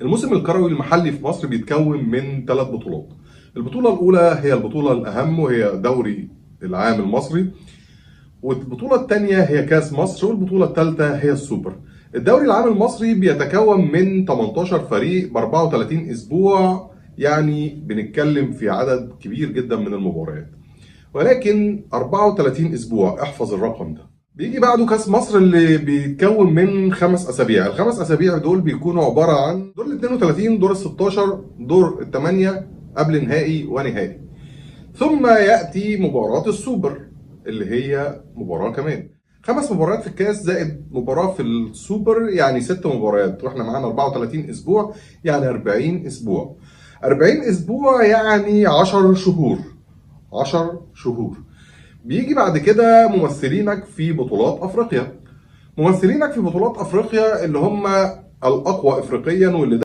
الموسم الكروي المحلي في مصر بيتكون من 3 بطولات. البطولة الأولى هي البطولة الأهم وهي دوري العام المصري، والبطولة الثانية هي كأس مصر، والبطولة الثالثة هي السوبر. الدوري العام المصري بيتكون من 18 فريق ب 34 أسبوع، يعني بنتكلم في عدد كبير جدا من المباريات، ولكن 34 أسبوع، احفظ الرقم ده. بيجي بعده كاس مصر اللي بيتكون من 5 اسابيع. الخمس اسابيع دول بيكونوا عباره عن دور ال 32، دور ال 16، دور الثمانيه قبل نهائي ونهائي، ثم ياتي مباراه السوبر اللي هي مباراه كمان. 5 مباريات في الكاس زائد مباراه في السوبر، يعني 6 مباريات، واحنا معانا 34 اسبوع يعني 40 اسبوع. 40 اسبوع يعني 10 شهور. 10 شهور. بيجي بعد كده ممثلينك في بطولات افريقيا. ممثلينك في بطولات افريقيا اللي هم الاقوى افريقيا واللي